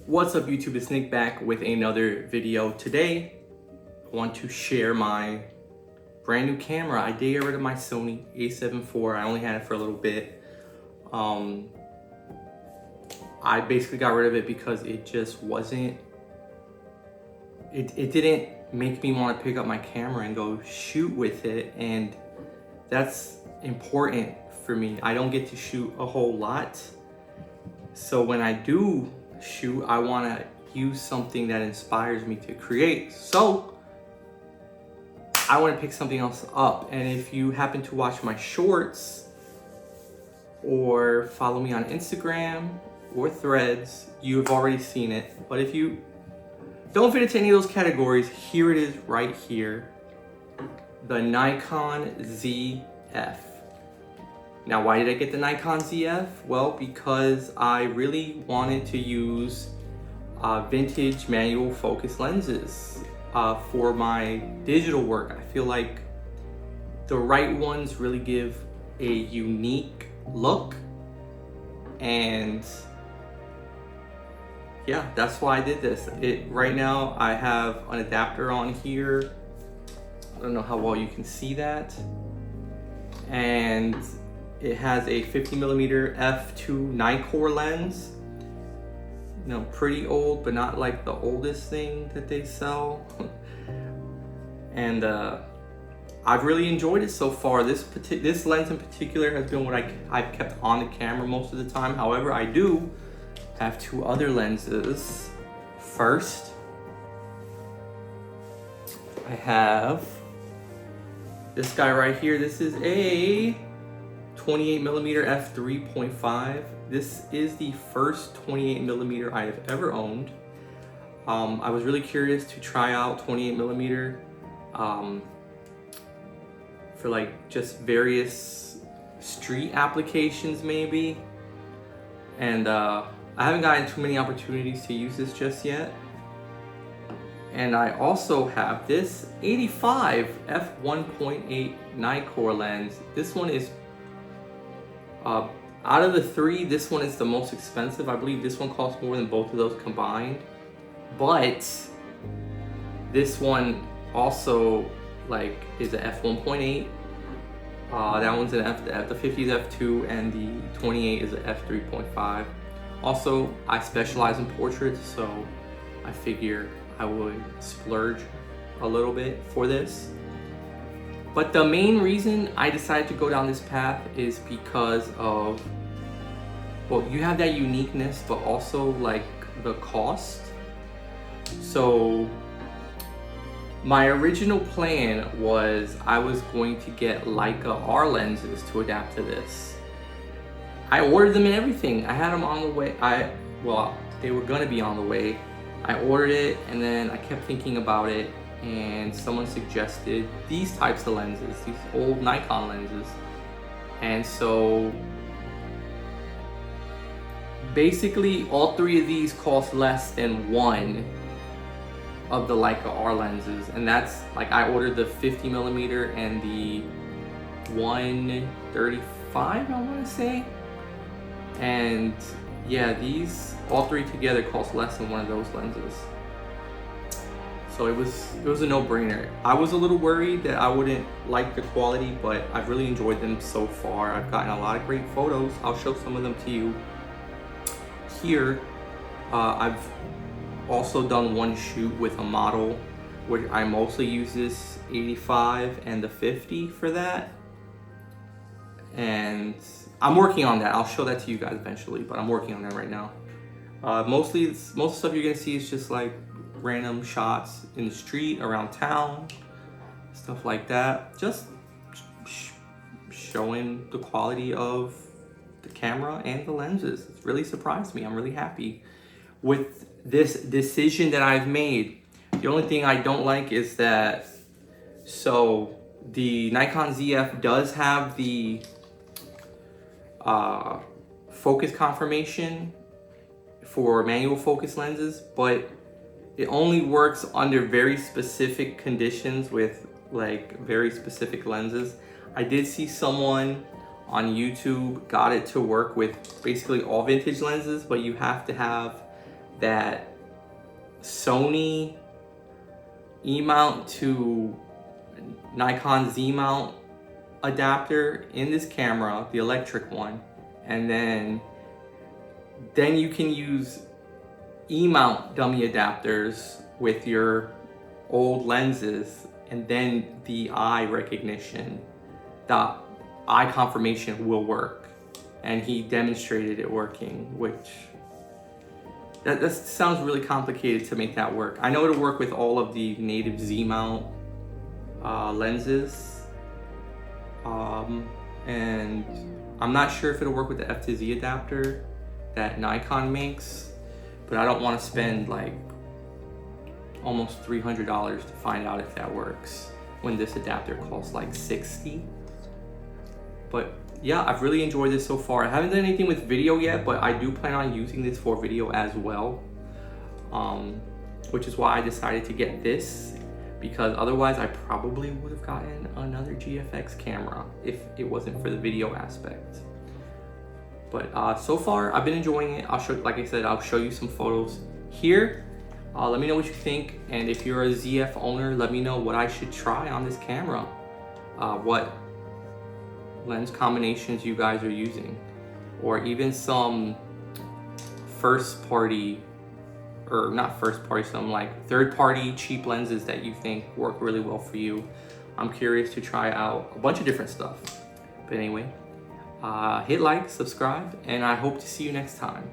What's up YouTube, it's Nick back with another video. Today, I want to share my brand new camera. I did get rid of my Sony a7 IV. I only had it for a little bit. I basically got rid of it because it just wasn't, it didn't make me want to pick up my camera and go shoot with it. And that's important for me. I don't get to shoot a whole lot. So when I do shoot, I want to use something that inspires me to create. So I want to pick something else up. And if you happen to watch my shorts or follow me on Instagram or Threads, you've already seen it. But if you don't fit into any of those categories, here it is right here. The Nikon ZF. Now, why did I get the Nikon ZF? Well, because I really wanted to use vintage manual focus lenses for my digital work. I feel like the right ones really give a unique look, and yeah, that's why I did this. Right now I have an adapter on here. I don't know how well you can see that. And it has a 50mm f2 Nikkor lens. You know, pretty old, but not like the oldest thing that they sell. And I've really enjoyed it so far. This lens in particular has been what I've kept on the camera most of the time. However, I do have two other lenses. First, I have this guy right here. This is a 28mm f3.5. This is the first 28mm I have ever owned. I was really curious to try out 28mm for like just various street applications maybe. And I haven't gotten too many opportunities to use this just yet. And I also have this 85 f1.8 Nikkor lens. This one is out of the three, this one is the most expensive. I believe this one costs more than both of those combined. But this one also is a f1.8. That one's an the 50 is f2 and the 28 is a f3.5. Also, I specialize in portraits, so I figure I would splurge a little bit for this. But the main reason I decided to go down this path is because of, well, you have that uniqueness, but also like the cost. So my original plan was I was going to get Leica R lenses to adapt to this. I ordered them and everything. I had them on the way. Well, they were gonna be on the way. I ordered it and then I kept thinking about it, and someone suggested these types of lenses, these old Nikon lenses. And so basically all three of these cost less than one of the Leica R lenses. And that's like, I ordered the 50mm and the 135, I want to say. And yeah, these all three together cost less than one of those lenses. So it was a no-brainer. I was a little worried that I wouldn't like the quality, but I've really enjoyed them so far. I've gotten a lot of great photos. I'll show some of them to you here. I've also done one shoot with a model where I mostly use this 85 and the 50 for that. And I'm working on that. I'll show that to you guys eventually, but I'm working on that right now. Most stuff you're gonna see is just like random shots in the street, around town, stuff like that. Just showing the quality of the camera and the lenses. It's really surprised me. I'm really happy with this decision that I've made. The only thing I don't like is that, so the Nikon ZF does have the focus confirmation for manual focus lenses, but it only works under very specific conditions with like very specific lenses. I did see someone on YouTube got it to work with basically all vintage lenses, but you have to have that Sony E-mount to Nikon Z-mount adapter in this camera, the electric one, and then you can use E-mount dummy adapters with your old lenses, and then the eye recognition, the eye confirmation will work. And he demonstrated it working, which that sounds really complicated to make that work. I know it'll work with all of the native Z-mount lenses, and I'm not sure if it'll work with the F to Z adapter that Nikon makes, but I don't want to spend like almost $300 to find out if that works when this adapter costs like $60. But yeah, I've really enjoyed this so far. I haven't done anything with video yet, but I do plan on using this for video as well, which is why I decided to get this, because otherwise I probably would have gotten another GFX camera if it wasn't for the video aspect. But so far I've been enjoying it. I'll show, like I said, I'll show you some photos here. Let me know what you think, and if you're a ZF owner, let me know what I should try on this camera. What lens combinations you guys are using, or even some some like third-party cheap lenses that you think work really well for you. I'm curious to try out a bunch of different stuff. But anyway, hit like, subscribe, and I hope to see you next time.